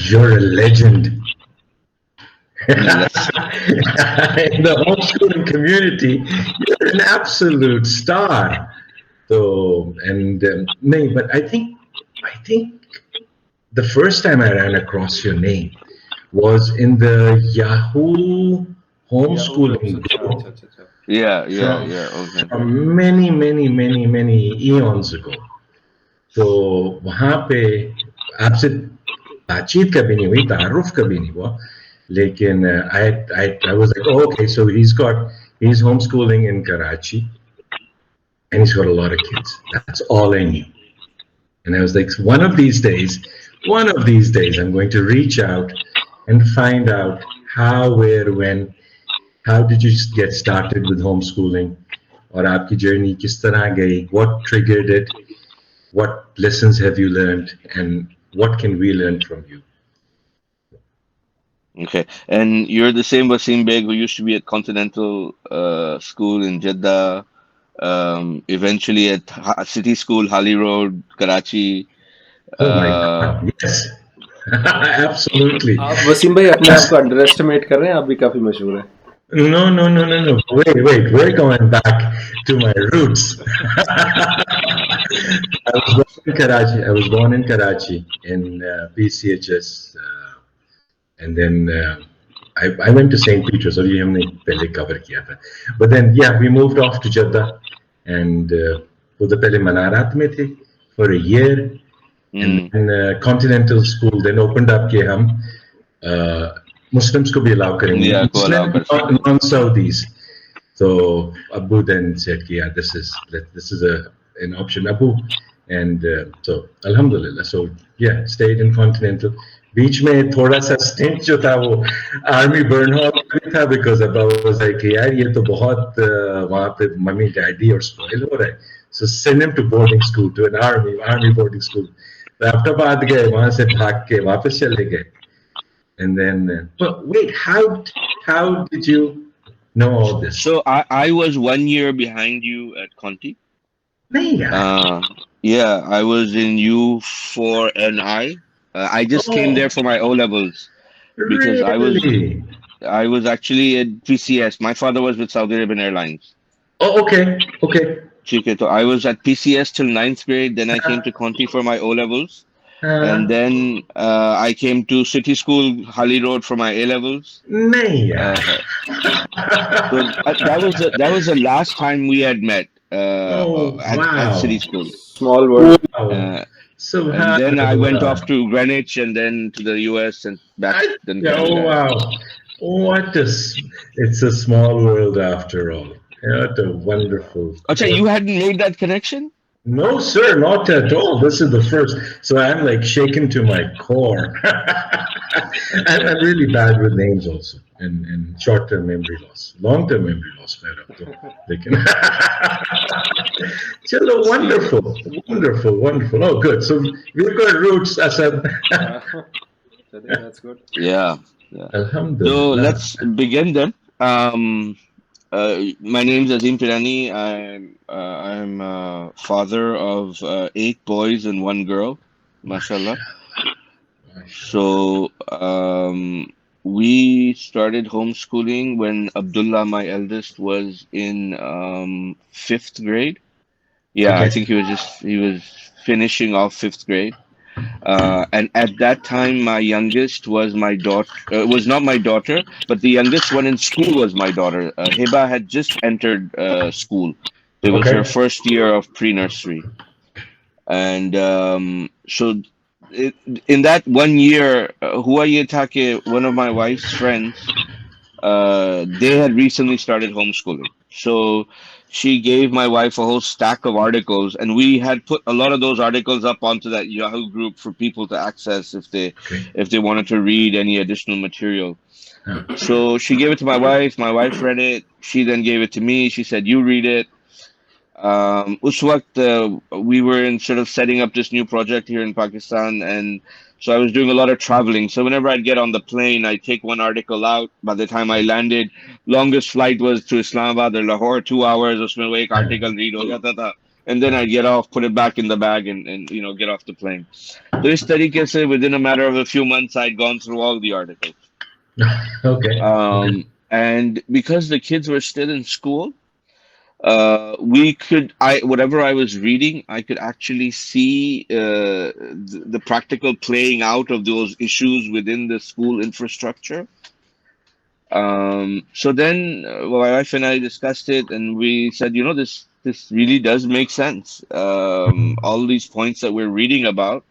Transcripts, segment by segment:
You're a legend. No, In the homeschooling community, you're an absolute star. So, and no, but I think the first time I ran across your name was in the Yahoo Yahoo Groups, homeschooling अच्छा group अच्छा अच्छा अच्छा. yeah, yeah, from yeah. Okay. many eons ago. तो वहाँ पे आपसे बातचीत कभी नहीं हुई, तारुफ कभी नहीं हुआ, लेकिन I was like, oh, okay, so he's homeschooling in Karachi and he's got a lot of kids. That's all I knew. And I was like, one of these days, I'm going to reach out and find out how, where, when, how did you get started with homeschooling? Or आपकी journey किस तरह गई? What triggered it? What lessons have you learned? And what can we learn from you? Okay. And you're the same Wasim Beg who used to be at Continental School in Jeddah, eventually at City School, Hali Road, Karachi. Oh my Uh, God, yes. Absolutely. आप वसीम भाई अपने आप को under estimate कर रहे हैं, आप भी काफी मशहूर हैं. No. Wait. We're going back to my roots. I was born in Karachi in PCHS, and then I went to St. Peter's. अभी हमने पहले cover किया था. But then, yeah, we moved off to Jeddah, and वो तो पहले मनारात में थे for a year, and mm, then Continental School then opened up कि हम Muslims को भी allow करेंगे, yeah, ko allow Muslim kar sakte. non-Saudis. So Abu then said, "Yeah, this is an option, Abu," and so Alhamdulillah. So yeah, stayed in Continental. बीच में थोड़ा सा stint जो था वो आर्मी बर्न हॉल भी था because Abba was like, यार ये तो बहुत वहाँ पे मम्मी डैडी और spoil हो रहा है. So send him to boarding school, to an army boarding school. Ahmedabad गए, वहां से भाग के वापस चले गए. And then, but wait, how did you know all this? So I was 1 year behind you at Conti. नहीं यार. Yeah, I was in U4 and I just came there Oh, for my O levels because really? I was actually at PCS. My father was with Saudi Arabian Airlines. Oh, okay. ठीक है, तो I was at PCS till ninth grade. Then I came to Conti for my O levels, and Uh, then I came to City School, Hali Road for my A levels. नहीं यार. So that was the last time we had met Oh, at wow. City School. Small world. Wow. Uh, and then I went Subhanallah. off to Greenwich and then to the US and back then Oh, Canada. wow. It's a small world after all. What a wonderful. Acha, you hadn't made that connection? No, sir, not at all. This is the first. So I'm like shaken to my core. I'm really bad with names also, and short-term memory loss. Long-term memory loss, they can. Chalo, wonderful. Oh, good. So we've got roots, Asad. I think that's good. Yeah. Alhamdulillah. So let's begin then. My name is Azeem Pirani. I'm father of 8 boys and 1 girl, mashallah. So we started homeschooling when Abdullah, my eldest, was in 5th grade. Yeah, Okay. I think he was finishing off 5th grade. And at that time, my youngest was my daughter. Was not my daughter, but the youngest one in school was my daughter. Hiba had just entered school. It was her Okay. first year of pre-nursery, and so in that 1 year, Huaye Take, one of my wife's friends, they had recently started homeschooling. So she gave my wife a whole stack of articles, and we had put a lot of those articles up onto that Yahoo group for people to access if they wanted to read any additional material. So she gave it to my wife. My wife read it. She then gave it to me. She said, "You read it." उस वक्त we were in sort of setting up this new project here in Pakistan, and so I was doing a lot of traveling. So whenever I'd get on the plane, I'd take one article out. By the time I landed, longest flight was to Islamabad or Lahore, 2 hours. उसमें वो एक article read हो जाता था. and then I'd get off, put it back in the bag, and get off the plane. So इस तरीके से within a matter of a few months, I'd gone through all the articles. Okay. And because the kids were still in school, whatever I was reading, I could actually see the practical playing out of those issues within the school infrastructure. So then my wife and I discussed it, and we said, this really does make sense. All these points that we're reading about,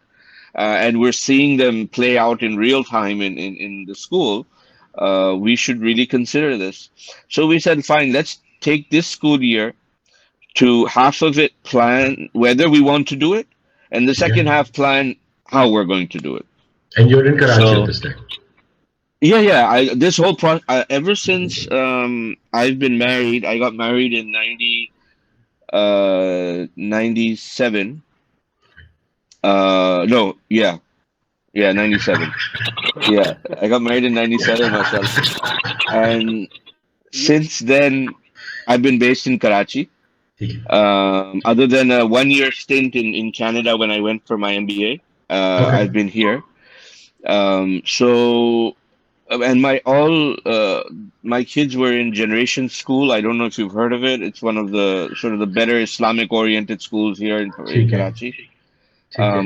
and we're seeing them play out in real time in the school. We should really consider this. So we said, fine, let's take this school year to half of it plan whether we want to do it, and the second half plan how we're going to do it. And you're in Karachi at this time? Yeah. This whole ever since I've been married, I got married in 97. No, yeah, 97. Yeah, I got married in 97 myself, and since then I've been based in Karachi. Other than a 1-year stint in Canada when I went for my MBA, I've been here. And my kids were in Generation School. I don't know if you've heard of it. It's one of the sort of the better Islamic oriented schools here in Karachi.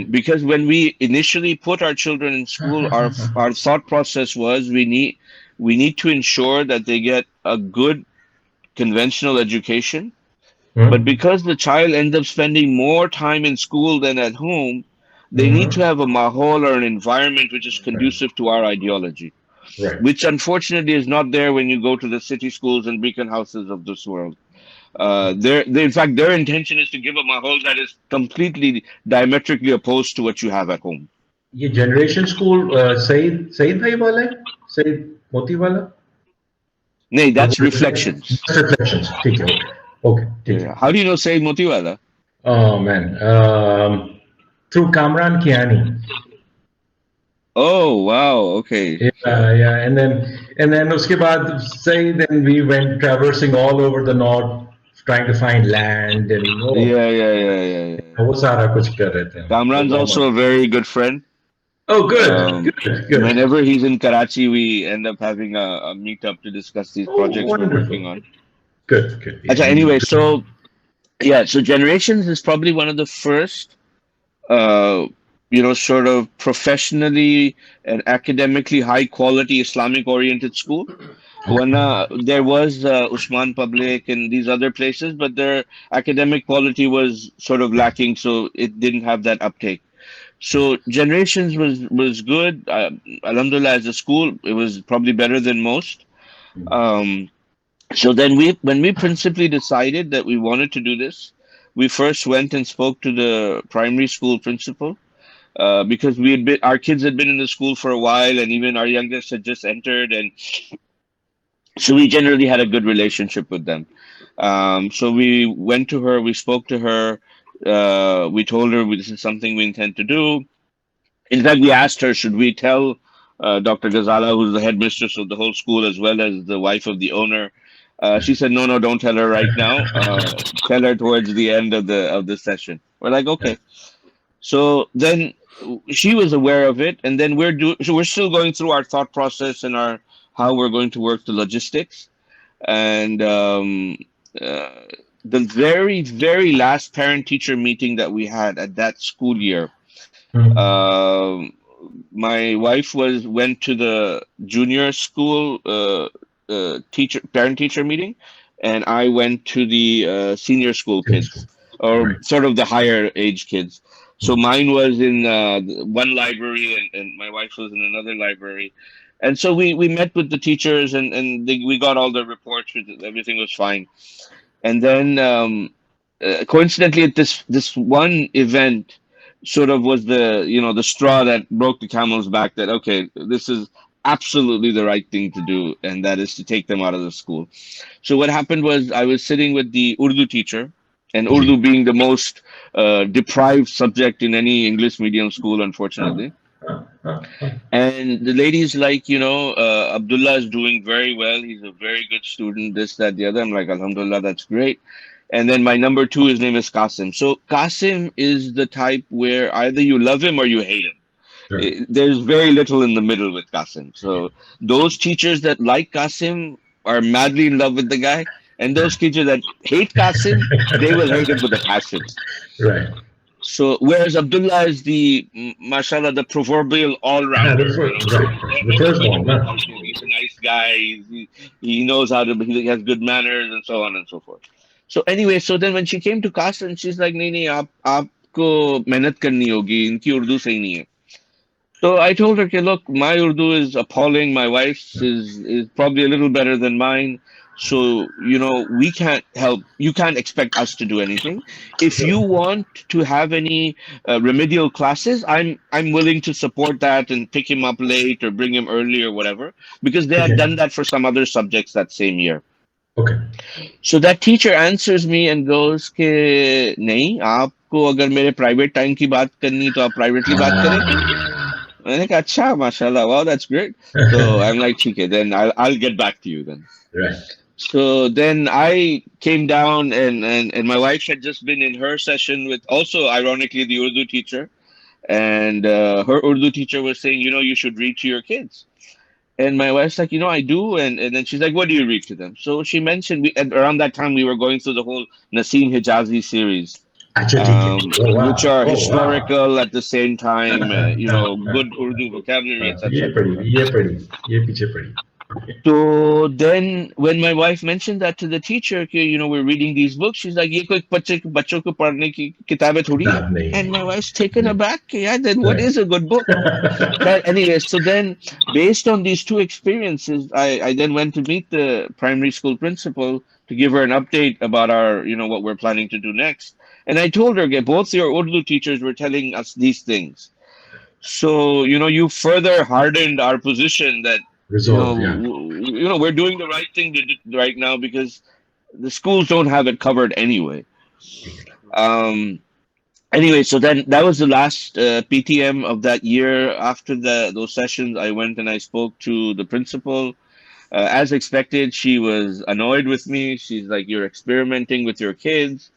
Because when we initially put our children in school, our thought process was we need to ensure that they get a good conventional education. But because the child ends up spending more time in school than at home, they need to have a mahal or an environment which is conducive to our ideology. Right. Which unfortunately is not there when you go to the city schools and beacon houses of this world. In fact, their intention is to give a mahal that is completely diametrically opposed to what you have at home. ये generation school Said bhai wala hai? Said Moti wala? No, that's Reflections. That's Reflections. ठीक है. Okay. Yeah. How do you know Said Motiwala? Oh man, through Kamran Kiani. Oh wow, okay. Yeah, and then uske baad then we went traversing all over the north, trying to find land and Yeah. वो सारा कुछ कर रहे थे. Kamran's also a very good friend. Oh, good. Whenever he's in Karachi, we end up having a meetup to discuss these projects we're working on. Good. Yeah. Anyway, so Generations is probably one of the first, sort of professionally and academically high quality Islamic oriented school. When there was Usman Public and these other places, but their academic quality was sort of lacking, so it didn't have that uptake. So Generations was good. Alhamdulillah, as a school, it was probably better than most. So then when we principally decided that we wanted to do this, we first went and spoke to the primary school principal, because our kids had been in the school for a while, and even our youngest had just entered, and so we generally had a good relationship with them. So we went to her, we spoke to her, we told her this is something we intend to do. In fact, we asked her, should we tell Dr. Ghazala, who's the headmistress of the whole school, as well as the wife of the owner? She said, no, don't tell her right now. Tell her towards the end of the session. We're like, okay. So then she was aware of it, and then we're still going through our thought process and how we're going to work the logistics. And the very, very last parent-teacher meeting that we had at that school year, my wife went to the junior school parent-teacher meeting, and I went to the senior school kids, or sort of the higher age kids. So mine was in one library, and my wife was in another library. And so we met with the teachers, and we got all the reports. Everything was fine. And then coincidentally, at this one event, sort of was the straw that broke the camel's back. That okay, this is absolutely the right thing to do, and that is to take them out of the school. So what happened was I was sitting with the Urdu teacher, and Urdu being the most deprived subject in any English medium school, unfortunately. And the lady's like, Abdullah is doing very well. He's a very good student, this, that, the other. I'm like, Alhamdulillah, that's great. And then my number two, his name is Qasim. So Qasim is the type where either you love him or you hate him. Sure. There's very little in the middle with Qasim. So those teachers that like Qasim are madly in love with the guy, and those teachers that hate Qasim, they will hate him with a passion. Right. So whereas Abdullah is the, mashallah, the proverbial all-rounder. Right. The first one, Everything no. about him. He's a nice guy. He knows how to. He has good manners and so on and so forth. So anyway, so then when she came to Qasim, she's like, "नहीं नहीं आप आपको मेहनत करनी होगी. इनकी उर्दू सही नहीं है." So I told her, okay, look, my Urdu is appalling. My wife's is probably a little better than mine. So, we can't help. You can't expect us to do anything. If you want to have any remedial classes, I'm willing to support that and pick him up late or bring him early or whatever, because they had done that for some other subjects that same year. Okay. So that teacher answers me and goes कि नहीं, आपको अगर मेरे private time की बात करनी तो आप privately बात करें. मैंने कहा अच्छा, mashallah, wow, that's great. So I'm like, okay, then I'll get back to you then. Right. So then I came down and my wife had just been in her session with also ironically the Urdu teacher, and her Urdu teacher was saying, you should read to your kids. And my wife's like, I do. And then she's like, what do you read to them? So she mentioned, around that time, we were going through the whole Naseem Hijazi series, which are historical at the same time, good Urdu vocabulary, etc. So then when my wife mentioned that to the teacher, we're reading these books, she's like, ye koi bachcho ko padhne ki kitabein thodi hai. And my wife's taken aback. Yeah, then what is a good book? But anyway, so then based on these two experiences, I then went to meet the primary school principal to give her an update about our, what we're planning to do next. And I told her, okay, both your Urdu teachers were telling us these things. So, you further hardened our position that, we're doing the right thing right now because the schools don't have it covered anyway. Anyway, so then that was the last PTM of that year. After those sessions, I went and I spoke to the principal. As expected, she was annoyed with me. She's like, "You're experimenting with your kids."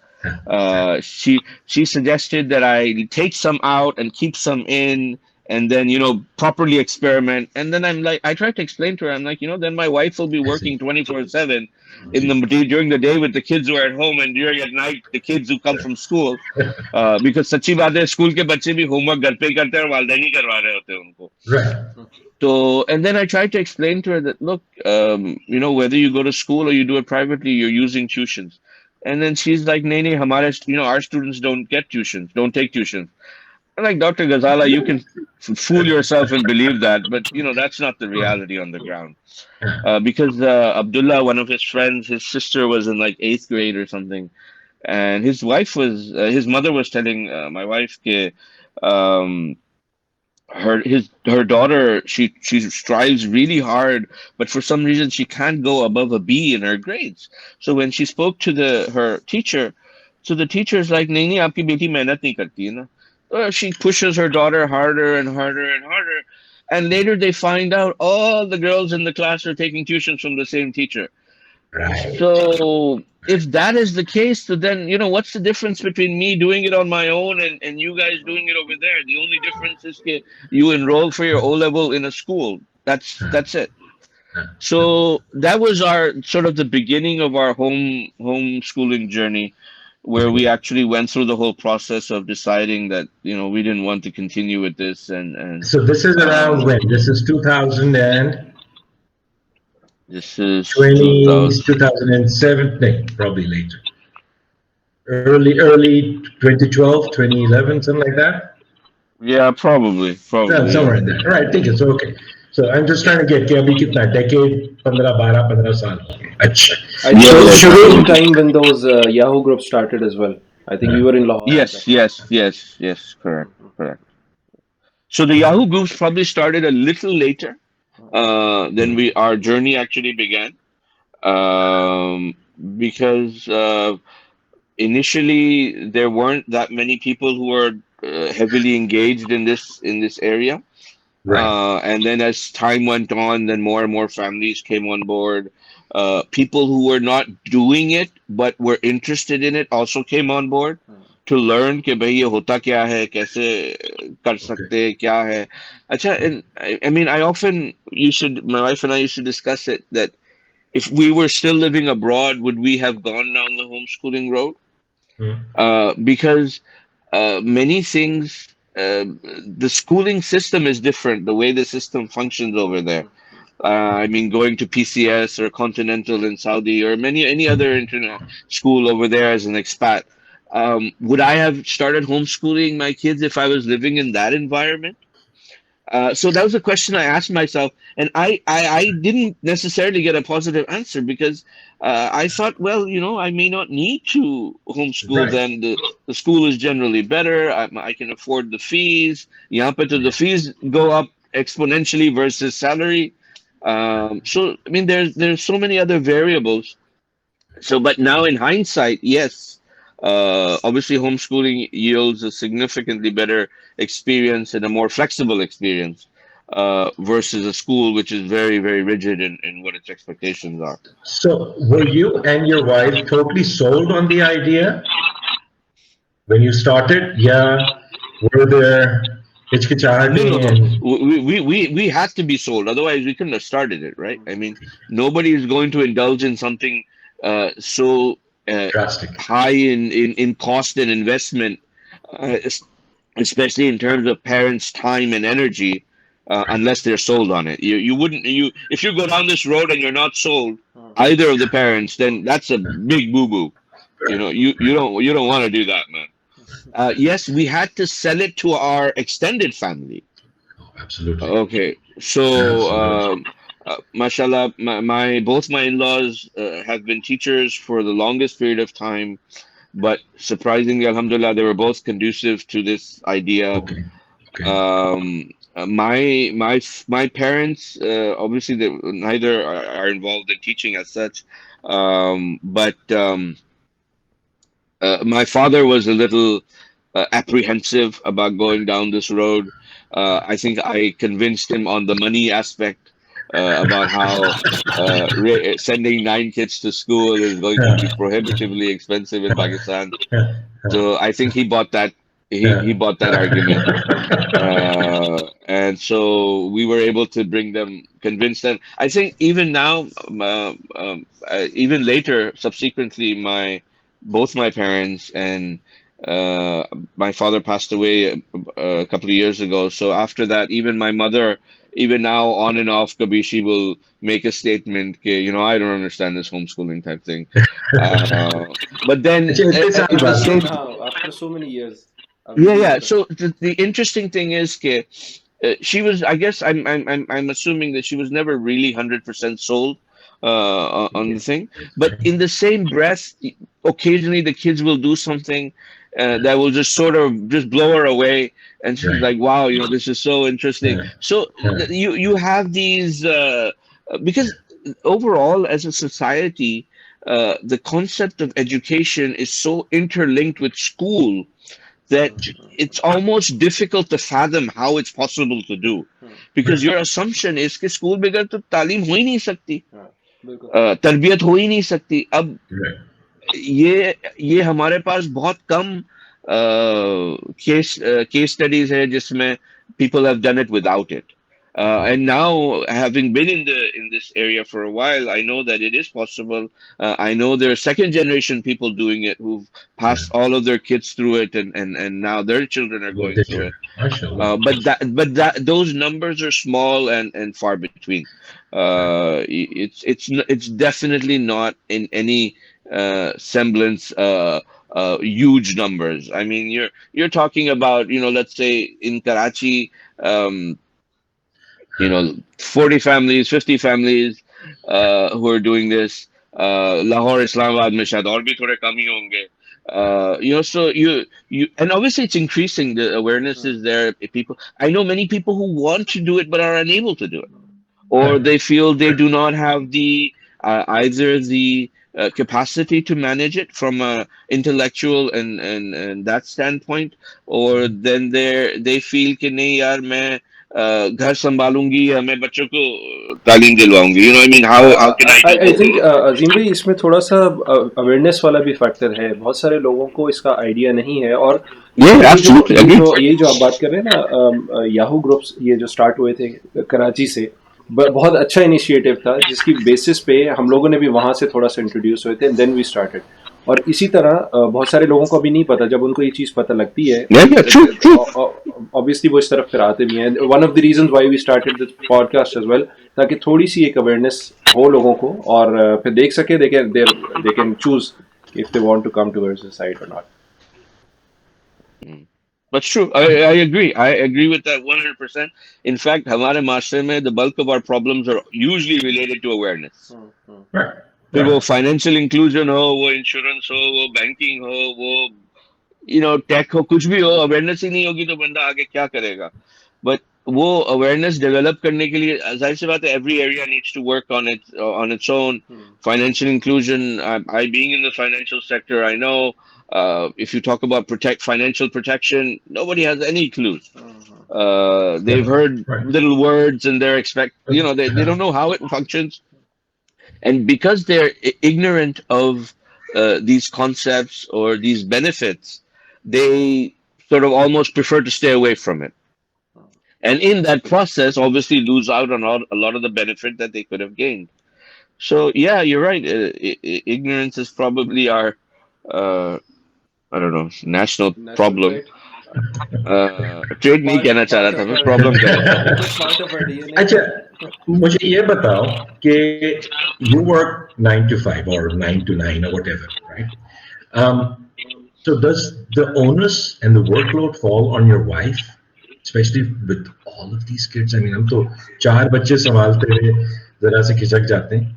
She suggested that I take some out and keep some in, and then properly experiment. And then I'm like, I tried to explain to her, I'm like, then my wife will be working 24/7 during the day with the kids who are at home, and during at night the kids who come from school, because सच्ची बात है school के बच्चे भी homework घर पे करते हैं और वालिदैन ही करवा रहे होते हैं उनको. Right. So, and then I tried to explain to her that, look, whether you go to school or you do it privately, you're using tuitions. And then she's like, "Nee, nee, our students don't get tuitions, don't take tuitions." I'm like, Dr. Ghazala, you can fool yourself and believe that, but that's not the reality on the ground. Because Abdullah, one of his friends, his sister was in like 8th grade or something, and his mother was telling my wife, her daughter, she strives really hard, but for some reason she can't go above a B in her grades. So when she spoke to her teacher, so the teacher's like, "Nahi, nahi, aapki beti mehnat nahi karti hai na." So she pushes her daughter harder and harder and harder, and later they find out all the girls in the class are taking tuitions from the same teacher. Right. So if that is the case, so then what's the difference between me doing it on my own and you guys doing it over there? The only difference is that you enroll for your O-level in a school. That's it. So that was our sort of the beginning of our homeschooling journey, where we actually went through the whole process of deciding that we didn't want to continue with this. And so this is around when? This is 2000 and. This is 2007, no, probably later. Early 2012, 2011, something like that? Yeah, probably. Somewhere in there. All right, I think it's okay. So I'm just trying to get abhi kitna decade 15 saal. Achha. I think it was the time when those Yahoo groups started as well. I think we were in Lahore. Yes, correct. So the Yahoo groups probably started a little later than our journey actually began, because initially there weren't that many people who were heavily engaged in this area. Right. And then as time went on, then more and more families came on board. People who were not doing it but were interested in it also came on board to learn कि भाई ये होता क्या है, कैसे कर Okay. सकते हैं, क्या है. अच्छा, and I mean, my wife and I used to discuss it, that if we were still living abroad, would we have gone down the homeschooling road? Because many things, the schooling system is different, the way the system functions over there. I mean, going to PCS or Continental in Saudi or any other internet school over there as an expat. Would I have started homeschooling my kids if I was living in that environment? So that was a question I asked myself, and I didn't necessarily get a positive answer, because I thought, well, I may not need to homeschool. Right. Then the school is generally better. I can afford the fees. यहाँ पे तो the fees go up exponentially versus salary. So I mean, there's so many other variables. So, but now in hindsight, yes, obviously homeschooling yields a significantly better experience and a more flexible experience versus a school which is very, very rigid in what its expectations are. So, were you and your wife totally sold on the idea when you started? Yeah. Were there No, hichkichahati and we had to be sold. Otherwise, we couldn't have started it, right? I mean, nobody is going to indulge in something so drastic? high in cost and investment, especially in terms of parents' time and energy, unless they're sold on it. You wouldn't if you go down this road and you're not sold, either of the parents, then that's a big boo boo. You don't want to do that, man. Yes, we had to sell it to our extended family. Oh, absolutely. Okay, so Absolutely. mashallah, both my in-laws have been teachers for the longest period of time, but surprisingly, alhamdulillah, they were both conducive to this idea. Okay. Okay. My parents, obviously, neither are involved in teaching as such, but my father was a little apprehensive about going down this road. I think I convinced him on the money aspect, about how sending 9 kids to school is going to be prohibitively expensive in Pakistan. So I think he bought that. He bought that argument, and so we were able to convince them. I think even now, even later, subsequently, both my parents and my father passed away a couple of years ago. So after that, even my mother, even now, on and off, Kabhi, she will make a statement, I don't understand this homeschooling type thing. But then at the same, after so many years. yeah. So the interesting thing is, she was. I guess I'm assuming that she was never really 100% sold on the thing. But in the same breath, occasionally the kids will do something that will just sort of just blow her away, and she's like, "Wow, this is so interesting." So you have these because overall, as a society, the concept of education is so interlinked with school that it's almost difficult to fathom how it's possible to do, because your assumption is कि school बगैर तो तालीम हो ही नहीं सकती, तरबियत हो ही नहीं सकती. अब ये हमारे पास बहुत कम case studies है जिसमें people have done it without it. And now, having been in this area for a while, I know that it is possible. I know there are second generation people doing it who've passed all of their kids through it, and now their children are going through it. But those numbers are small and far between. It's definitely not in any semblance huge numbers. I mean, you're talking about, let's say in Karachi, 40 families, 50 families who are doing this. Lahore, Islamabad mein shayad aur bhi thode kam hi honge. So you and obviously it's increasing. The awareness is there. I know many people who want to do it but are unable to do it, or they feel they do not have the either the capacity to manage it from a intellectual and that standpoint, or then they feel कि नहीं यार मैं घर संभालूंगी या मैं बच्चों को तालीम दिलवाऊंगी? I mean, how can I do I both? Think Azeem भाई इसमें थोड़ा सा अवेयरनेस वाला भी फैक्टर है. बहुत सारे लोगों को इसका आइडिया नहीं है. और Yeah, ये जो absolutely, ये agreed. जो ये जो आप बात कर रहे हैं ना, याहू ग्रुप्स ये जो स्टार्ट हुए थे कराची से, बहुत अच्छा इनिशिएटिव था जिसकी बेसिस पे हम लोगों ने भी वहां से थोड़ा सा इंट्रोड्यूस हुए थे, एंड देन वी स्टार्टेड. और इसी तरह बहुत सारे लोगों को अभी नहीं पता. जब उनको ये चीज़ पता लगती है, Yeah, true, true. ऑब्वियसली वो इस तरफ फिर आते भी हैं. One of the reasons why we started this podcast as well, ताकि थोड़ी सी एक अवेयरनेस हो लोगों को, और फिर देख सके they can choose if they want to come towards the side और not. That's true. I agree. I agree with that 100%. In fact, हमारे माशरे में the bulk of our problems are usually related to awareness. Right. फिर वो Right. Financial inclusion हो, वो insurance हो, वो बैंकिंग हो, वो टेक हो, कुछ भी हो, अवेयरनेस ही नहीं होगी तो बंदा आगे क्या करेगा? बट वो अवेयरनेस डेवलप करने के लिए जाहिर सी बात है, every area needs to work on its own. Financial inclusion, I being in the financial sector, I know if you talk about financial protection, nobody has any clue. They've heard Right. little words and they don't know how it functions. And because they're ignorant of these concepts or these benefits, they sort of almost prefer to stay away from it. And in that process, obviously lose out on a lot of the benefit that they could have gained. So, yeah, you're right. Ignorance is probably our, I don't know, national problem. Trade नहीं कहना चाह रहा था मैं, problem कहना. अच्छा, मुझे ये बताओ कि you work 9 to 5 or 9 to 9 or whatever, right? So does the onus and the workload fall on your wife, especially with all of these kids? I mean, हम तो 4 बच्चे संभालते हुए जरा से खिसक जाते हैं.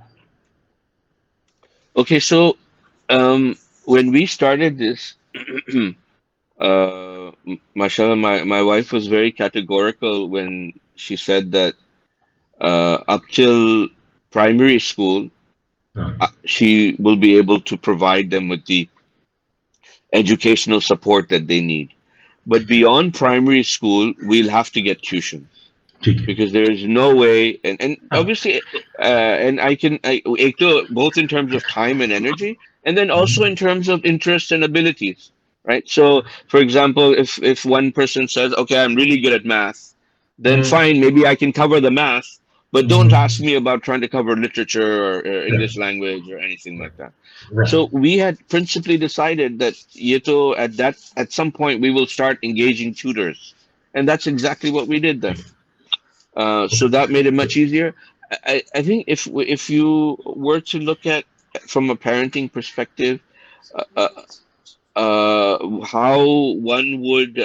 Okay, so when we started this, mashallah, my wife was very categorical when she said that up till primary school, she will be able to provide them with the educational support that they need. But beyond primary school, we'll have to get tuition. Because there is no way, and obviously, and both in terms of time and energy, and then also in terms of interests and abilities, right? So, for example, if one person says, "Okay, I'm really good at math," then fine, maybe I can cover the math, but don't ask me about trying to cover literature or English language or anything like that. Right. So we had principally decided that at some point we will start engaging tutors, and that's exactly what we did then. So that made it much easier. I think if you were to look at from a parenting perspective, how one would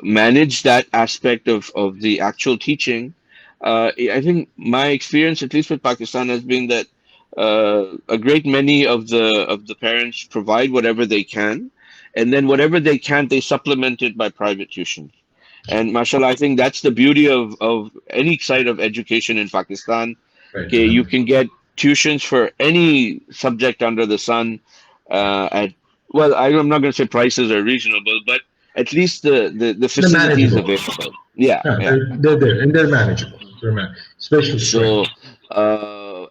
manage that aspect of the actual teaching, I think my experience, at least with Pakistan, has been that a great many of the parents provide whatever they can, and then whatever they can't, they supplement it by private tuition. And mashallah, I think that's the beauty of any side of education in Pakistan. Right. Okay, you can get tuitions for any subject under the sun I'm not going to say prices are reasonable, but at least the facilities available. Yeah. They're there and they're manageable. Especially so.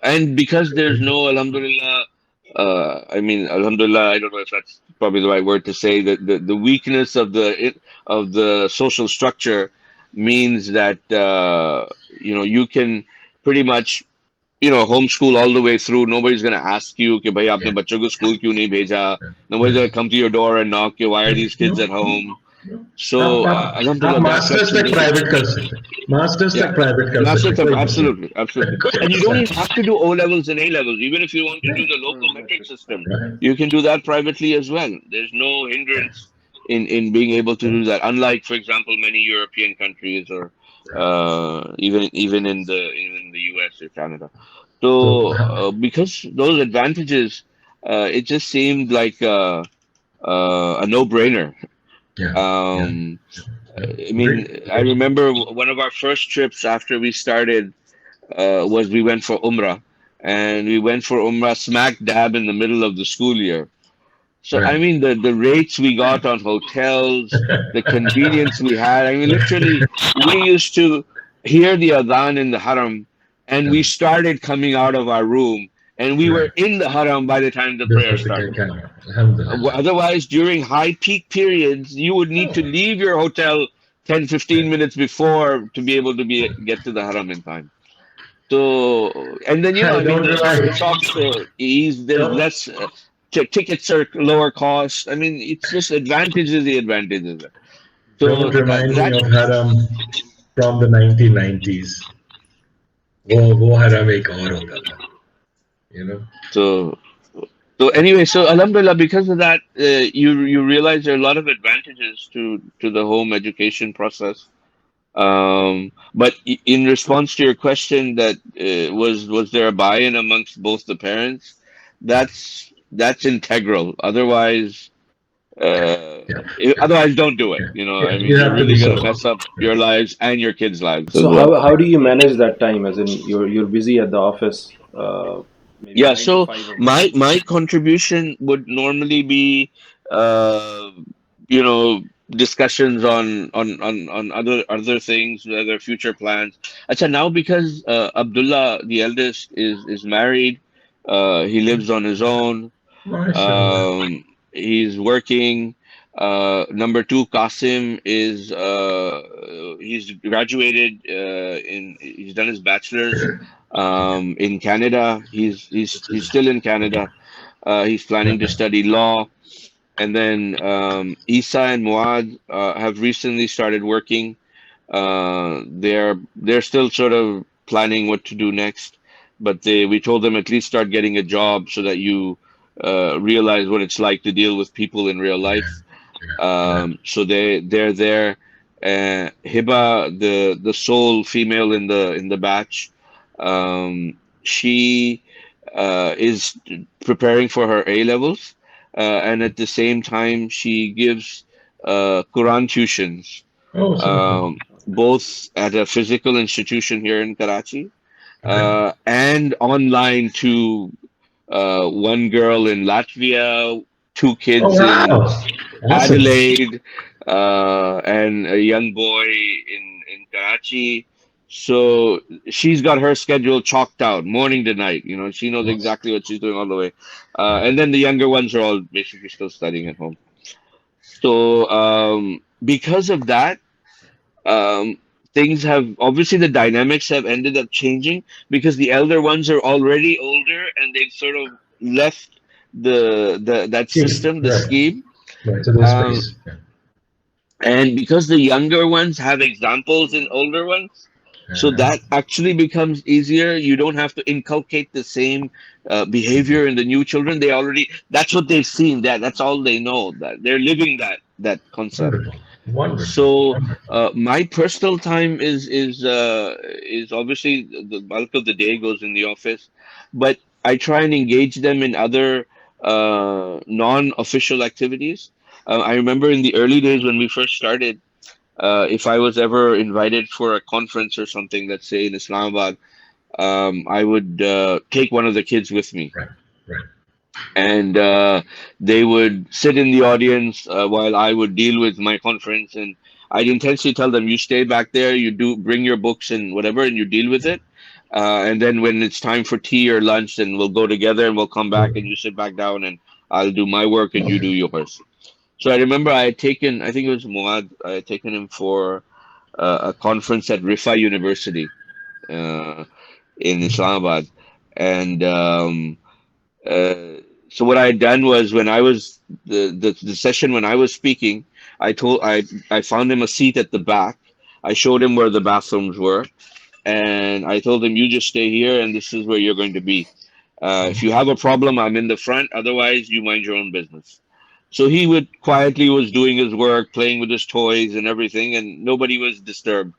And because there's no, alhamdulillah, alhamdulillah, I don't know if that's probably the right word to say, that the weakness of the social structure means that you can pretty much homeschool all the way through. Nobody's going to ask you कि भाई आपने बच्चों को school क्यों नहीं भेजा. Nobody's going to come to your door and knock you, why are these kids at home? So alhamdulillah, masters तक private कर सकते हैं. Masters तक private कर सकते हैं. Absolutely. And you don't even have to do O levels and A levels. Even if you want to do the local metric system, you can do that privately as well. There's no hindrance in being able to do that. Unlike, for example, many European countries or even in the US or Canada. So because those advantages, it just seemed like a no-brainer. I remember one of our first trips after we started was we went for Umrah, and we went for Umrah smack dab in the middle of the school year. So I mean the rates we got on hotels, the convenience we had. I mean literally we used to hear the adhan in the haram and we started coming out of our room and we were Right. in the haram by the time the prayer Before the started. Alhamdulillah. Otherwise, during high peak periods, you would need to leave your hotel 10, 15 minutes before to be able to get to the haram in time. So, and then, I I mean, don't the rely. shops are ease, there's Don't, less, tickets are lower cost. I mean, it's just advantages, the advantages. So don't remind me that, of Haram from the 1990s. वो हरम एक और होता था, you know. so, so anyway, so Alhamdulillah, because of that, you realize there are a lot of advantages to the home education process. But in response to your question, that was there a buy-in amongst both the parents? That's integral. Otherwise, Yeah, otherwise don't do it. yeah. I mean, You you're have to be really gonna so. mess up your lives and your kids' lives as So well. how do you manage that time? As in you're busy at the office, maybe Yeah, 9 to so 5 or whatever. my contribution would normally be, uh, discussions on other things, other future plans. Acha, now because Abdullah, the eldest, is married, he lives on his own. MashaAllah. He's working. Number two, Qasim is he's graduated he's done his bachelor's in Canada. He's still in Canada. He's planning to study law. And then Isa and Muad have recently started working. They're still sort of planning what to do next, but we told them at least start getting a job so that you realize what it's like to deal with people in real life. Yeah. So they're there. Hiba, the sole female in the batch, she is preparing for her A levels, and at the same time she gives Quran tuitions, Oh, subhanallah. both at a physical institution here in Karachi, Okay. and online to one girl in Latvia, two Oh, kids in wow. Awesome. Adelaide, and a young boy in Karachi. So she's got her schedule chalked out, morning to night. She knows Awesome. exactly what she's doing all the way. And then the younger ones are all basically still studying at home. So because of that, um, things have obviously the dynamics have ended up changing because the elder ones are already older and they've sort of left that Scheme. system, the Right. scheme. Right. So there's Um, space. Yeah. and because the younger ones have examples in older ones, so Uh-huh. that actually becomes easier. You don't have to inculcate the same behavior in the new children. That's what they've seen. That's all they know. That they're living that concept. Wonderful. Wonderful. So Wonderful. my personal time is obviously the bulk of the day goes in the office, but I try and engage them in other non-official activities. I remember in the early days when we first started, if I was ever invited for a conference or something, let's say in Islamabad, I would take one of the kids with me, Right. Right. and they would sit in the audience while I would deal with my conference. And I'd intentionally tell them, "You stay back there, you bring your books and whatever, and you deal with it. And then when it's time for tea or lunch, then we'll go together and we'll come back and you sit back down and I'll do my work and you do yours." So I remember I had taken, I think it was Muad, I had taken him for a conference at Rifa University uh, in Islamabad. And uh, so what I had done was when I was the session when I was speaking, I found him a seat at the back. I showed him where the bathrooms were, and I told him, "You just stay here, and this is where you're going to be. If you have a problem, I'm in the front. Otherwise, you mind your own business." So he would quietly was doing his work, playing with his toys and everything, and nobody was disturbed.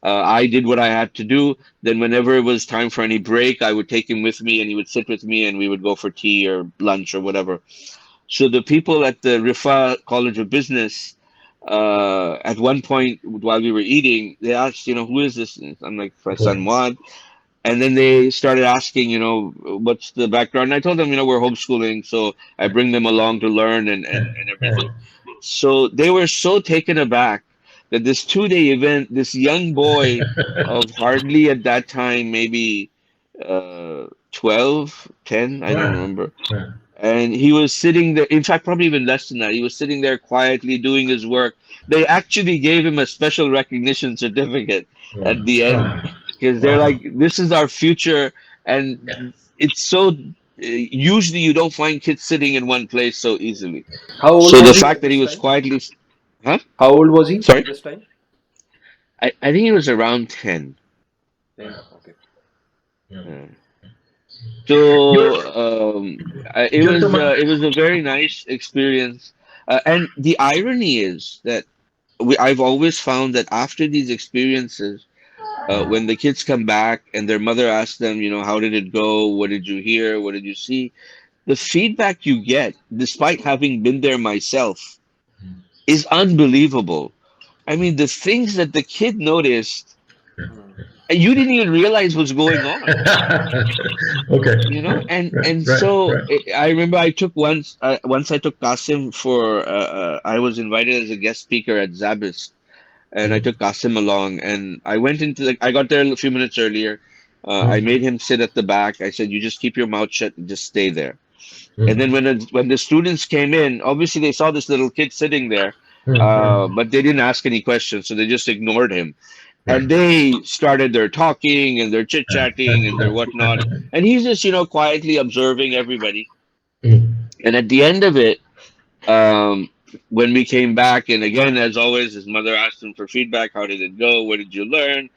I did what I had to do. Then, whenever it was time for any break, I would take him with me, and he would sit with me, and we would go for tea or lunch or whatever. So the people at the Rifa College of Business, at one point while we were eating, they asked, "Who is this?" And I'm like, "My son Right. Muad." And then they started asking, what's the background? And I told them, we're homeschooling, so I bring them along to learn and everything. So they were so taken aback that this 2-day event, this young boy of hardly at that time, maybe 12, 10, I don't remember. And he was sitting there, in fact, probably even less than that. He was sitting there quietly doing his work. They actually gave him a special recognition certificate at the end because they're like, this is our future. And it's so, usually you don't find kids sitting in one place so easily. How old So the was he fact at that he this was time? quietly, huh? How old was he Sorry? at this time? I think he was around 10. 10. Okay. Yeah. So Just a it was a very nice experience, and the irony is that I've always found that after these experiences, when the kids come back and their mother asks them, how did it go? What did you hear? What did you see? The feedback you get, despite having been there myself, is unbelievable. I mean, the things that the kid noticed, you didn't even realize was going on. Okay. And Right. so I remember I took once I took Qasim for I was invited as a guest speaker at Zabis, and I took Qasim along, and I went into I got there a few minutes earlier. I made him sit at the back. I said, "You just keep your mouth shut and just stay there." And then when the students came in, obviously they saw this little kid sitting there, but they didn't ask any questions, so they just ignored him. Right. And they started their talking and their chit-chatting and their whatnot. And he's just, quietly observing everybody. And at the end of it, um, when we came back, and again, as always, his mother asked him for feedback. How did it go? What did you learn?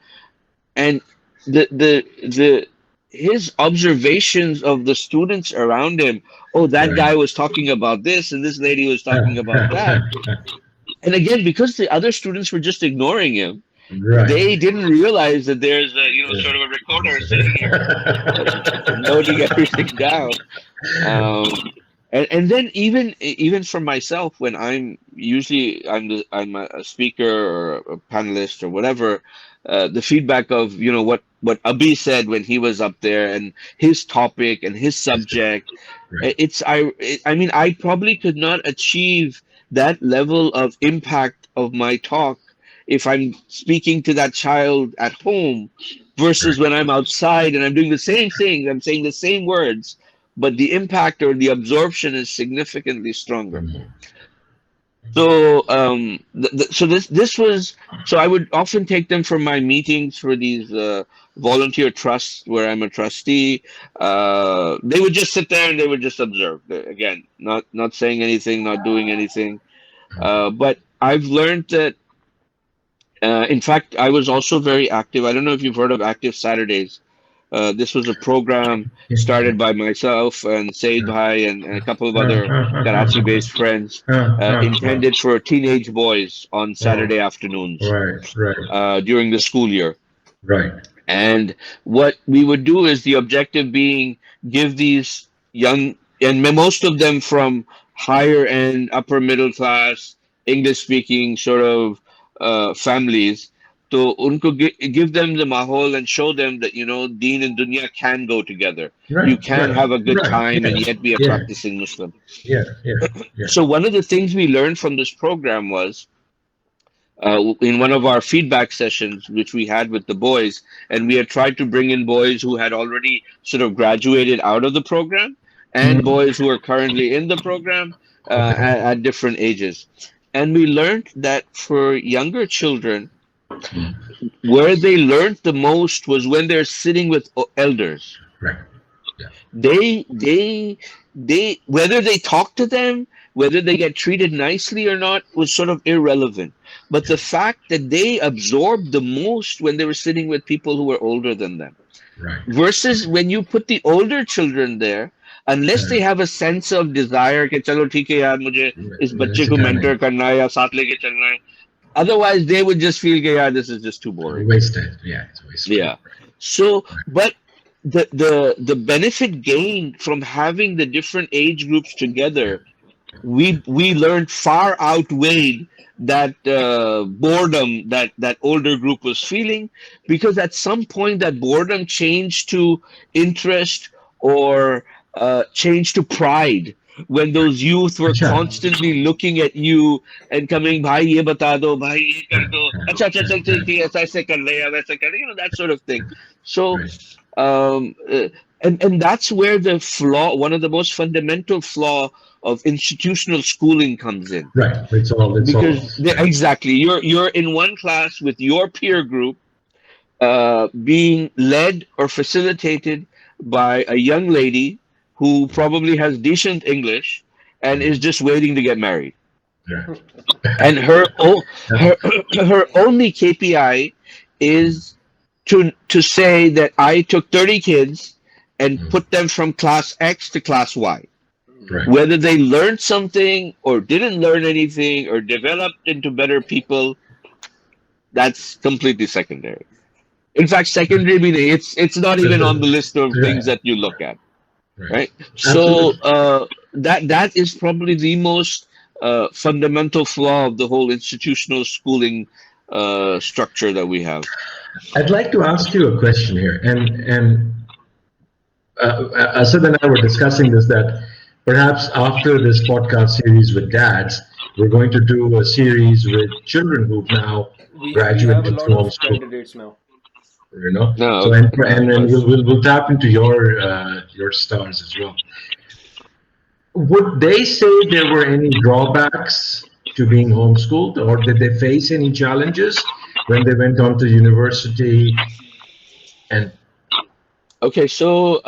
And the his observations of the students around him. Oh, that guy was talking about this, and this lady was talking about that. And again, because the other students were just ignoring him, they didn't realize that there's a sort of a recorder sitting here noting everything down. And then even for myself, when I'm a speaker or a panelist or whatever, the feedback of what Abhi said when he was up there and his topic and his subject, I mean, I probably could not achieve that level of impact of my talk if I'm speaking to that child at home versus when I'm outside and I'm doing the same thing, I'm saying the same words, but the impact or the absorption is significantly stronger. So so I would often take them for my meetings for these volunteer trusts where I'm a trustee. They would just sit there and they would just observe. Again, not saying anything, not doing anything. But I've learned that. In fact, I was also very active. I don't know if you've heard of Active Saturdays. This was a program started by myself and Said Bhai and a couple of other Karachi-based friends, intended for teenage boys on Saturday afternoons during the school year. Right. And what we would do is the objective being give these young, and most of them from higher end, upper middle class, English speaking sort of families, to unko give them the mahol and show them that deen and dunya can go together. You can have a good time and yet be a practicing Muslim. Yeah. So one of the things we learned from this program was in one of our feedback sessions, which we had with the boys, and we had tried to bring in boys who had already sort of graduated out of the program and boys who are currently in the program at different ages. And we learned that for younger children, where they learned the most was when they're sitting with elders. Right. They whether they talk to them, whether they get treated nicely or not, was sort of irrelevant. But the fact that they absorbed the most when they were sitting with people who were older than them. Right. Versus when you put the older children there, unless they have a sense of desire कि चलो ठीक है यार मुझे इस बच्चे को mentor करना है या साथ लेके चलना है. Otherwise, they would just feel कि यार this is just too boring. Wasted. Yeah, it's wasted. Yeah. So, but the benefit gained from having the different age groups together we learned far outweighed that boredom that older group was feeling, because at some point that boredom changed to interest, or changed to pride, when those youth were Acha. constantly looking at you and coming, bhai ye bata do, bhai ye kar Yeah, do, yeah, acha acha chal yeah. chal theek hai, aisa aise kar le, वैसे कर, that sort of thing. So Right, um, uh, and that's where the flaw, one of the most fundamental flaw of institutional schooling comes in, right. because Yeah, exactly, you're in one class with your peer group, being led or facilitated by a young lady who probably has decent English and is just waiting to get married, yeah. and her her only KPI is to say that I took 30 kids and put them from class X to class Y. Right. Whether they learned something or didn't learn anything or developed into better people, that's completely secondary. In fact, secondary meaning it's not even on the list of things Right, that you look at, right. right? So Absolutely. that is probably the most fundamental flaw of the whole institutional schooling structure that we have. I'd like to ask you a question here, and Asad and I were discussing this, that perhaps after this podcast series with dads, we're going to do a series with children who've now We have a graduated lot through of homeschool. candidates now. You know, No, so okay. and we'll tap into your stars as well. Would they say there were any drawbacks to being homeschooled, or did they face any challenges when they went on to university? And Okay, so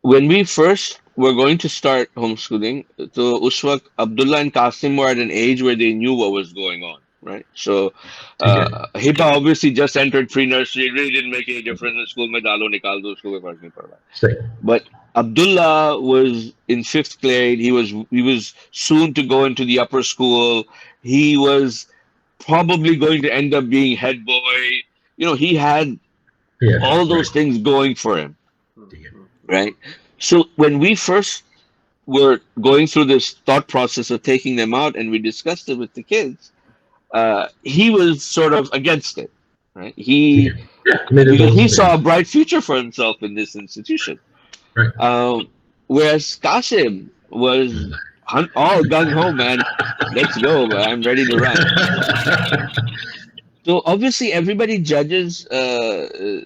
when we first were going to start homeschooling, so Uswak, Abdullah and Qasim were at an age where they knew what was going on, right? So okay, Hiba obviously just entered pre-nursery. It really didn't make any difference in school. Mein dalo nikal do, usko koi fark nahi pad raha. stay. But Abdullah was in fifth grade. He was soon to go into the upper school. He was probably going to end up being head boy. He had Yeah, all right. those things going for him, Okay. right? So when we first were going through this thought process of taking them out, and we discussed it with the kids, he was sort of against it, right? Okay. Yeah, made it Because all he clear. saw a bright future for himself in this institution. Right. Whereas Qasim was all gung ho, man. Let's go, man. I'm ready to run. So obviously, everybody judges,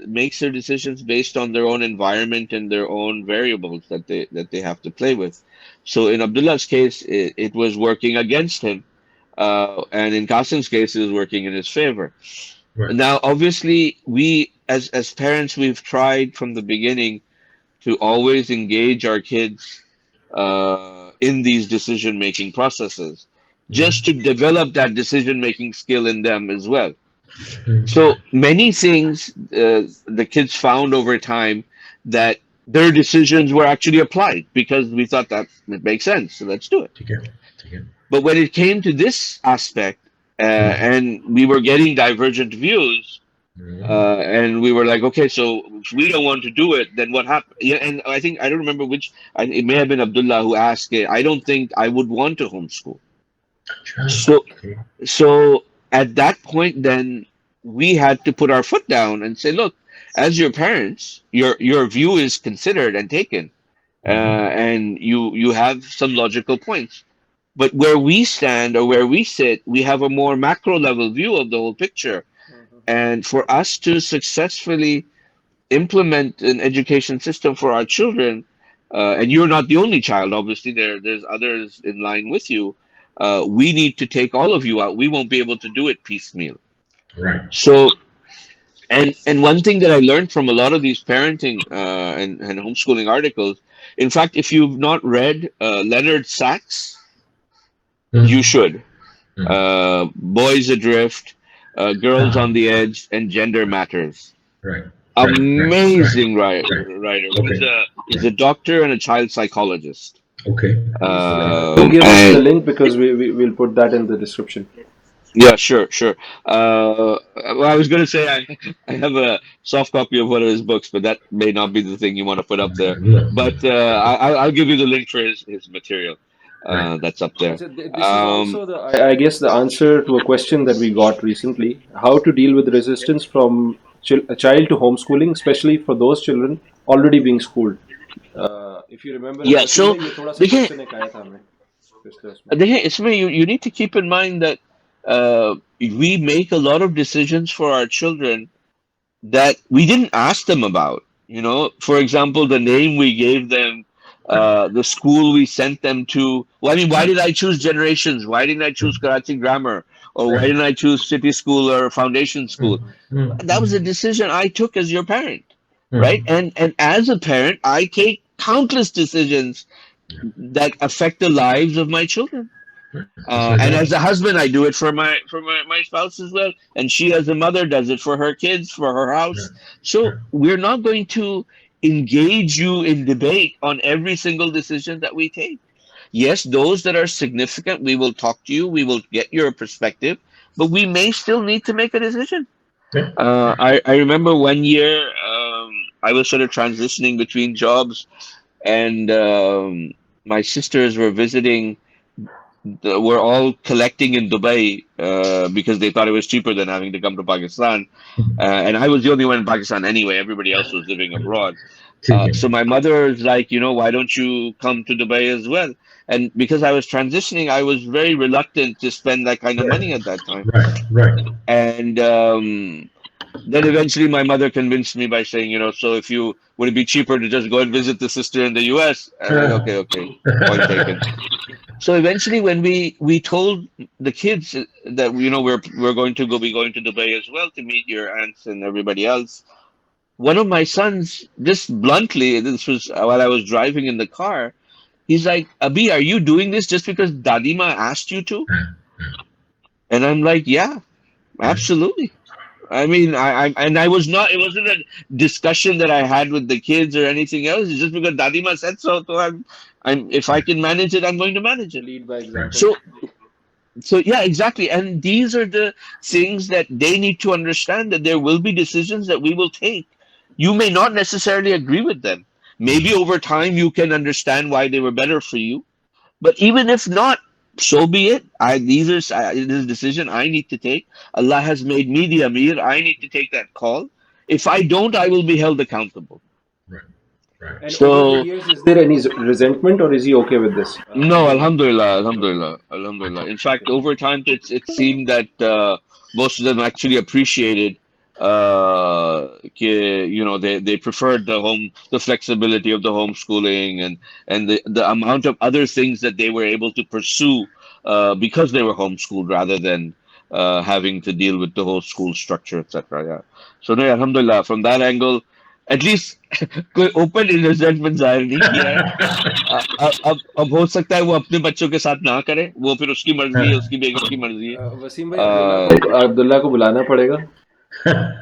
makes their decisions based on their own environment and their own variables that they have to play with. So in Abdullah's case, it was working against him, and in Qasim's case, it was working in his favor. Right. Now, obviously, we as parents, we've tried from the beginning to always engage our kids in these decision making processes, just to develop that decision making skill in them as well. So many things the kids found over time that their decisions were actually applied, because we thought that it makes sense, so let's do it. Okay. Okay. But when it came to this aspect, and we were getting divergent views, and we were like, okay, so if we don't want to do it, then what happened? Yeah, and I think I don't remember which. It may have been Abdullah who asked it. I don't think I would want to homeschool. So, Okay. so at that point, then we had to put our foot down and say, look, as your parents, your view is considered and taken, and you have some logical points. But where we stand or where we sit, we have a more macro level view of the whole picture. And for us to successfully implement an education system for our children, and you're not the only child, obviously, there's others in line with you. We need to take all of you out. We won't be able to do it piecemeal. Right. So, and one thing that I learned from a lot of these parenting and homeschooling articles, in fact, if you've not read Leonard Sax, you should. Boys Adrift, Girls on the Edge, and Gender Matters. Right. Amazing writer. Okay. He's a doctor and a child psychologist. Okay. Do give us the link, because we'll put that in the description. Yeah, sure. Well, I was going to say I have a soft copy of one of his books, but that may not be the thing you want to put up there. No. But I'll give you the link for his material. Right. that's up there. So this is also I guess the answer to a question that we got recently: how to deal with resistance from a child to homeschooling, especially for those children already being schooled. If you remember, Yeah, Wasim so भाई ये थोड़ा सा देखिए question एक आया था हमें पिछले उसमें. देखिए इसमें you need to keep in mind that we make a lot of decisions for our children that we didn't ask them about. You know, for example, the name we gave them, the school we sent them to. Well, I mean, why did I choose Generations? Why didn't I choose Karachi Grammar? Or why Right. didn't I choose City School or Foundation School? That was a decision I took as your parent, right? And as a parent, I take countless decisions that affect the lives of my children. That's my And job. as a husband, I do it for my spouse as well. And she, as a mother, does it for her kids, for her house. So Right. we're not going to engage you in debate on every single decision that we take. Yes, those that are significant, we will talk to you, we will get your perspective, but we may still need to make a decision. Yeah. I remember one year I was sort of transitioning between jobs, and my sisters were visiting. Were all collecting in Dubai because they thought it was cheaper than having to come to Pakistan. And I was the only one in Pakistan anyway. Everybody else was living abroad. ठीक है. So my mother is like, why don't you come to Dubai as well? And because I was transitioning, I was very reluctant to spend that kind of money at that time. Right. And then eventually my mother convinced me by saying, so if you would it be cheaper to just go and visit the sister in the US? I'm like, okay, point taken. So eventually, when we told the kids that we're going to be going to Dubai as well to meet your aunts and everybody else, one of my sons, just bluntly, this was while I was driving in the car, he's like, "Abi, are you doing this just because Dadima asked you to?" And I'm like, "Yeah, absolutely." I mean, I was not. It wasn't a discussion that I had with the kids or anything else. It's just because Dadima said so. So I'm. If I can manage it, I'm going to manage it. Lead by example. So yeah, exactly. And these are the things that they need to understand, that there will be decisions that we will take. You may not necessarily agree with them. Maybe over time you can understand why they were better for you. But even if not, so be it. This is a decision I need to take. Allah has made me the Amir. I need to take that call. If I don't, I will be held accountable. Right. And So over the years, is there any resentment, or is he okay with this? no, Alhamdulillah. In fact, over time, it seemed that most of them actually appreciated. They preferred the flexibility of the homeschooling and the amount of other things that they were able to pursue because they were homeschooled rather than having to deal with the whole school structure, etc. Yeah. So no, Alhamdulillah, from that angle, at least कोई open resentment जाहिर नहीं किया है. अब हो सकता है वो अपने बच्चों के साथ ना करे, वो फिर उसकी मर्जी है, उसकी बेगम की मर्जी है. वसीम भाई अब्दुल्ला को बुलाना पड़ेगा.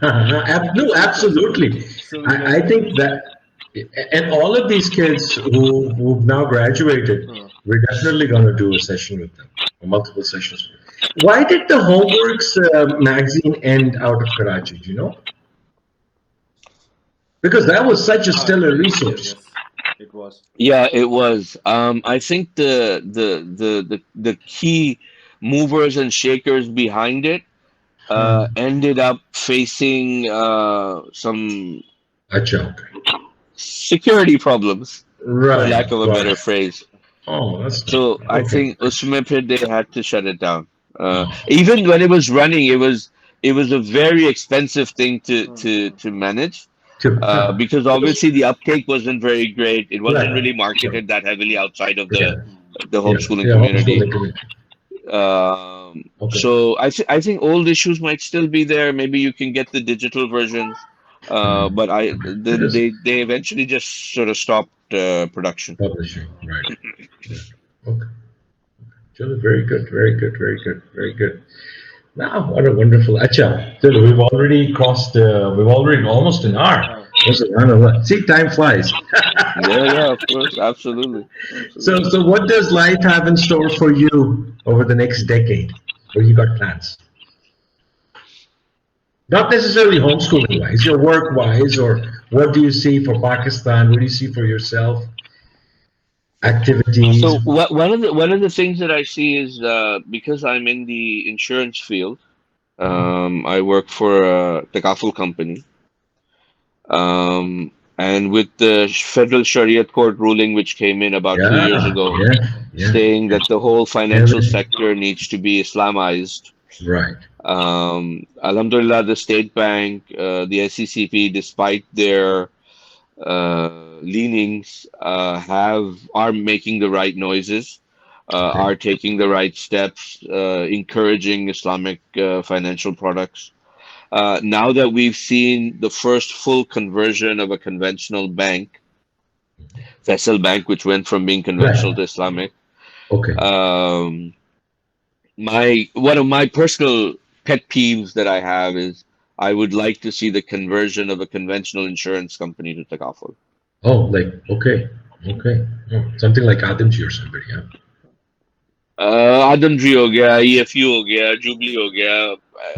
No, absolutely. I think that, and all of these kids who've now graduated, we're definitely going to do a session with them, or multiple sessions. Why did the Homeworks magazine end out of Karachi? Do you know? Because that was such a stellar resource. Yes, it was. Yeah, it was. I think the key movers and shakers behind it ended up facing some security problems, right, for lack of a better phrase. Oh, that's so. Okay. I think usme phir they had to shut it down. Even when it was running, it was a very expensive thing to manage. Because obviously the uptake wasn't very great. It wasn't really marketed that heavily outside of the homeschooling community. So I think old issues might still be there. Maybe you can get the digital versions, but they eventually just sort of stopped production. Publishing, right? Okay. Very good. Now, what a wonderful. Acha, we've already crossed. We've already almost an hour. See, time flies. Yeah, of course, absolutely. So what does life have in store for you over the next decade? What do you got plans? Not necessarily homeschooling wise, your work wise, or what do you see for Pakistan? What do you see for yourself? activities. So one of the things that I see is because I'm in the insurance field, I work for a Takaful company, and with the federal Sharia court ruling, which came in about 2 years Yeah, ago, yeah, yeah. saying that the whole financial Everything. sector needs to be Islamized. Right. Alhamdulillah, the State Bank, the SECP, despite their leanings, are making the right noises, Okay. are taking the right steps, encouraging Islamic financial products. Now that we've seen the first full conversion of a conventional bank, Faisal Bank, which went from being conventional Right. to Islamic, Okay. um, my one of my personal pet peeves that I have is I would like to see the conversion of a conventional insurance company to Takaful. Oh, like okay, okay. Oh, something like Adamji or somebody. Yeah. आदमजी हो गया EFU हो गया jubilee हो गया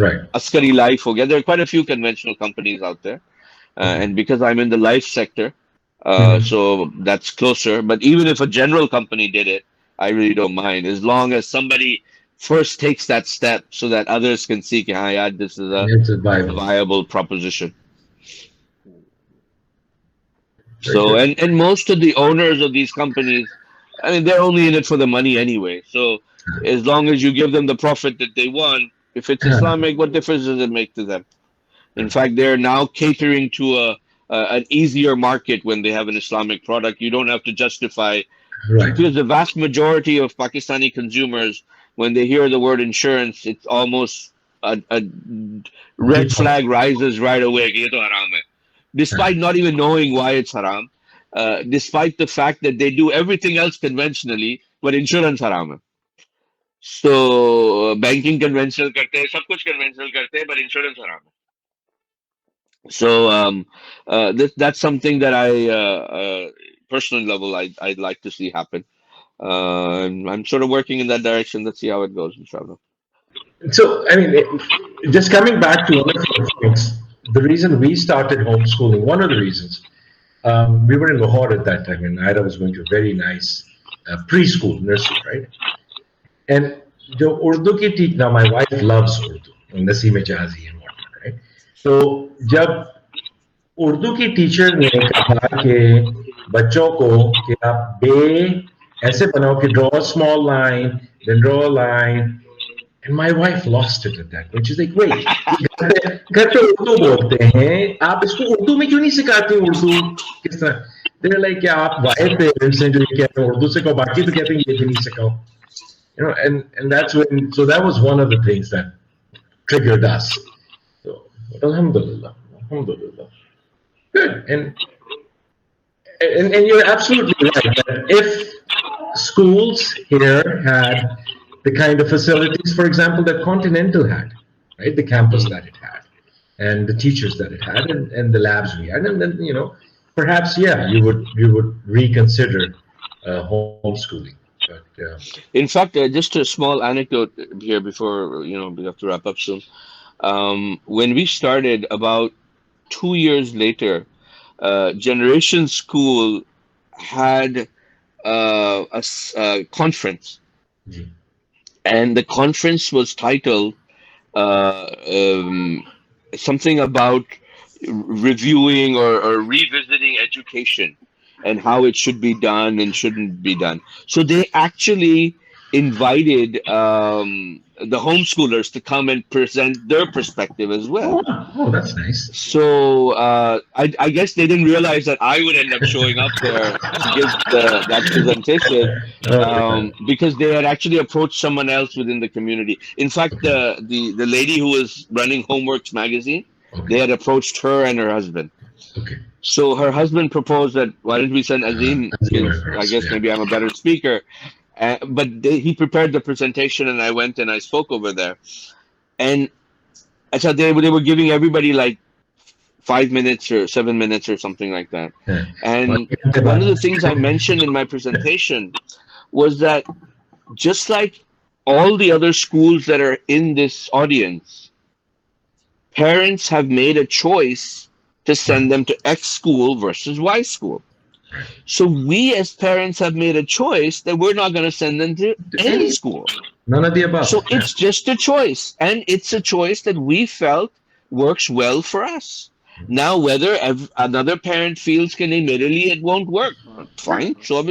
Right. Askari Life हो गया there are quite a few conventional companies out there Okay. and because I'm in the life sector Mhm. so that's closer but even if a general company did it I really don't mind as long as somebody first takes that step so that others can see कि हाँ यार this is It's a a Bible. viable proposition Very so good. and most of the owners of these companies I mean they're only in it for the money anyway so as long as you give them the profit that they want if it's Islamic what difference does it make to them in fact they're now catering to an easier market when they have an Islamic product you don't have to justify Right. because the vast majority of Pakistani consumers when they hear the word insurance it's almost a red Default. flag rises right away कि ये तो हराम है despite not even knowing why it's haram, despite the fact that they do everything else conventionally, but insurance haram hai. So banking conventional karte hai, sab kuch conventional karte hai, but insurance haram hai. So that's something that I personal level I'd like to see happen. And I'm sort of working in that direction. Let's see how it goes, inshallah. So, I mean, just coming back to one of your points, the reason we started homeschooling, one of the reasons, we were in Lahore at that time, and Ida was going to a very nice preschool, nursery, right? And the Urdu ki teach, now my wife loves Urdu, Naseem Jazi and whatnot, right? So, जब उर्दू की teacher ने कहा कि बच्चों को कि आप बे ऐसे बनाओ कि draw a small line, then draw a line, and my wife lost it at that point. She's like, wait, ये घर पे उर्दू बोलते हैं, आप इसको उर्दू में क्यों नहीं सिखाते उर्दू किस तरह? They're like, yeah, आप वाइड पेरेंट्स हैं जो ये कहते हैं उर्दू सिखाओ, बाकी तो कहते हैं ये भी नहीं सिखाओ. And that's when, so that was one of the things that triggered us. So, alhamdulillah, alhamdulillah. Good. And you're absolutely right that if schools here had the kind of facilities, for example, that Continental had, right? The campus that it had, and the teachers that it had, and the labs we had, and then perhaps you would reconsider homeschooling. But In fact, just a small anecdote here before we have to wrap up soon. When we started about 2 years later, Generation School had a conference, gee, and the conference was titled uh, um, something about reviewing or revisiting education and how it should be done and shouldn't be done. So they actually invited the homeschoolers to come and present their perspective as well. oh, that's nice. So I guess they didn't realize that I would end up showing up there to give that presentation Oh, because they had actually approached someone else within the community. In fact, okay, the lady who was running Homeworks magazine, they okay, had approached her and her husband. okay. So her husband proposed that why don't we send Azeem because I Universe, guess yeah. maybe I'm a better speaker. But he prepared the presentation and I went and I spoke over there. And I thought they were giving everybody like 5 minutes or 7 minutes or something like that. Yeah. And one of the things I mentioned in my presentation was that just like all the other schools that are in this audience, parents have made a choice to send them to X school versus Y school. So we as parents have made a choice that we're not going to send them to any school. None of the above. So it's just a choice, and it's a choice that we felt works well for us. Now, whether another parent feels can admittedly it won't work, fine. So I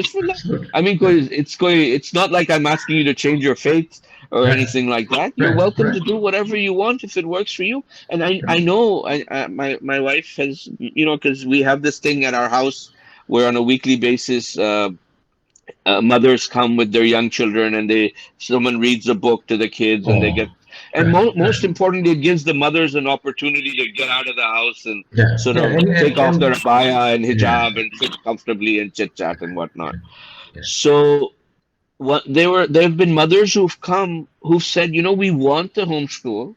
mean, it's not like I'm asking you to change your faith or anything like that. You're welcome to do whatever you want if it works for you. And I know my wife has, because we have this thing at our house where on a weekly basis. Mothers come with their young children, and someone reads a book to the kids, and they get. And most importantly, it gives the mothers an opportunity to get out of the house and sort of take off their abaya and hijab and sit comfortably and chit chat and whatnot. So there've been mothers who've said, we want to homeschool,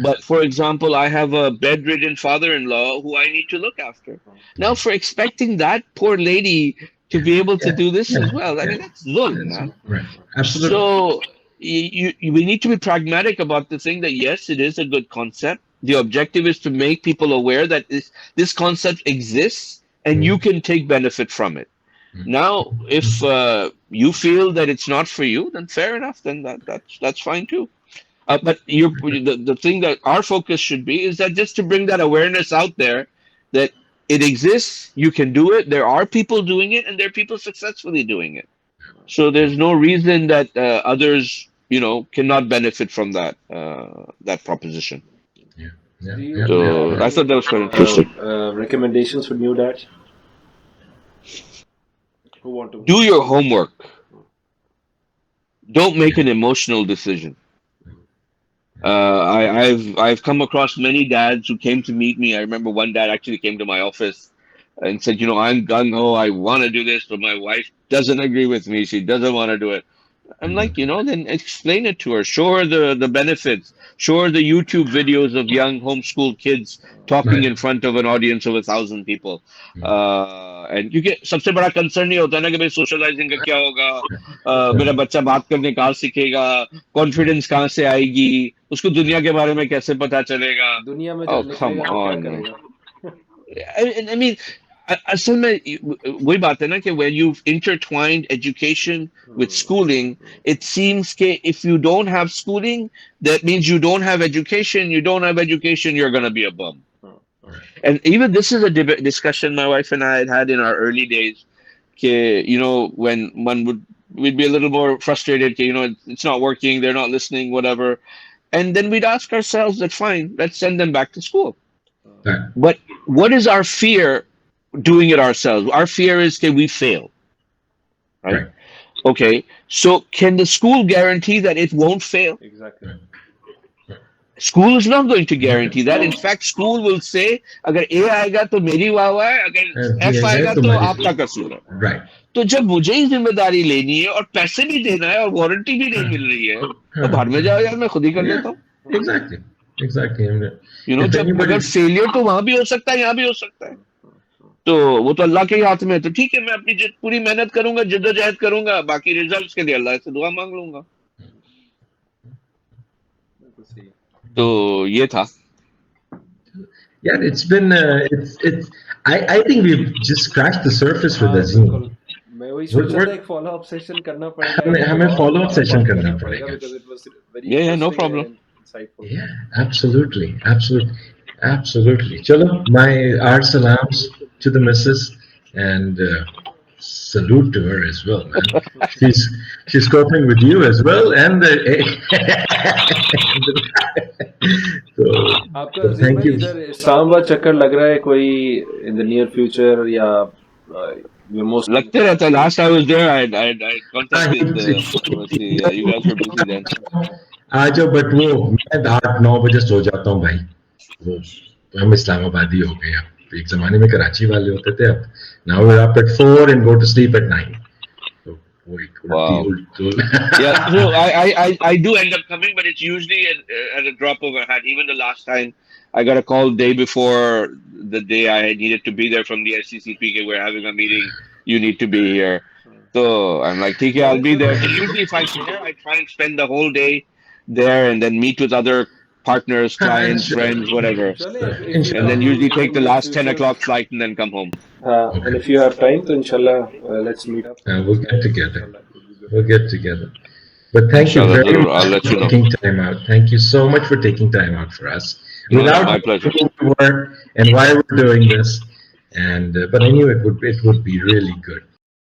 but for example, I have a bedridden father-in-law who I need to look after. Now, for expecting that poor lady to be able to do this as well, I mean, that's zulm, man. Right. Absolutely. So we need to be pragmatic about the thing that, yes, it is a good concept. The objective is to make people aware that this concept exists and you can take benefit from it. Now, if you feel that it's not for you, then fair enough. Then that's fine too. But the thing that our focus should be is that just to bring that awareness out there that it exists, you can do it. There are people doing it, and there are people successfully doing it. So there's no reason that others, cannot benefit from that proposition. So I thought that was quite interesting. Recommendations for new dads who want to do your homework. Don't make an emotional decision. I've come across many dads who came to meet me. I remember one dad actually came to my office and said, I'm gung-ho, I want to do this, but my wife doesn't agree with me. She doesn't want to do it. I'm like, then explain it to her. Show her the benefits. Show her the YouTube videos of young homeschooled kids talking in front of an audience of 1,000 people. And you get सबसे बड़ा concern नहीं होता ना कि भाई socializing का क्या होगा, मेरा बच्चा बात करने कहाँ सीखेगा, confidence कहाँ से आएगी, उसको दुनिया के बारे में कैसे पता चलेगा? दुनिया में Oh, come on, man. I mean, असल में वही बात है ना कि when you've intertwined education with schooling, it seems that if you don't have schooling, that means you don't have education. You don't have education, you're going to be a bum. And even this is a discussion my wife and I had in our early days. When we'd be a little more frustrated. It's not working. They're not listening. Whatever. And then we'd ask ourselves that fine, let's send them back to school. But what is our fear? Doing it ourselves. Our fear is can we fail, right? Okay, so can the school guarantee that it won't fail? Exactly. School is not going to guarantee that. In fact, school will say, अगर A आएगा तो मेरी वाह है, अगर F आएगा तो आपका कसूर है. Right. तो जब मुझे ही जिम्मेदारी लेनी है और पैसे भी देना है और वारंटी भी नहीं मिल रही है, तो बाहर में जाओ यार, मैं खुद ही कर लेता हूँ. Exactly. जब अगर फेलियर तो वहां भी हो सकता है, यहाँ भी हो सकता है. तो वो तो अल्लाह के हाथ में है. तो ठीक है, मैं अपनी पूरी मेहनत करूंगा, जिद्दोजहद करूंगा, बाकी रिजल्ट्स के लिए अल्लाह से दुआ मांग लूंगा. तो ये था. Yeah, it's been I think we've just scratched the surface with Azeem. मैं वही सोच रहा था एक follow up session करना पड़ेगा. हमें follow up session करना पड़ेगा. Because it was very no problem. Yeah, absolutely. Chalo, our salams to the missus and salute to her as well, man. She's coping with you as well, and so thank you. Islamabad चक्कर लग रहा है कोई in the near future या most लगते रहता है. Last I was there, I contacted you guys were busy then. आ जाओ, बट वो मैं 8-9 बजे सो जाता हूँ भाई. वो हम इस्लामाबादी हो गए. अब एक जमाने में कराची वाले होते थे. अब now we're up at 4 and go to sleep at 9. So wow. Yeah, so I do end up coming, but it's usually at a drop of a hat. Even the last time I got a call day before the day I needed to be there from the SCCP. We're having a meeting. You need to be here. So I'm like, okay, I'll be there. And usually if I'm here, I try and spend the whole day there and then meet with other partners, clients, friends, whatever. And then usually take the last 10 o'clock flight and then come home. And if you have time, to inshallah, let's meet up. We'll get together. We'll get together. But thank you Inshallah, very Zarur. much I'll let for you know. taking time out. Thank you so much for taking time out for us. No, Without my pleasure. who we were and why we're doing this, and but I knew it would be really good.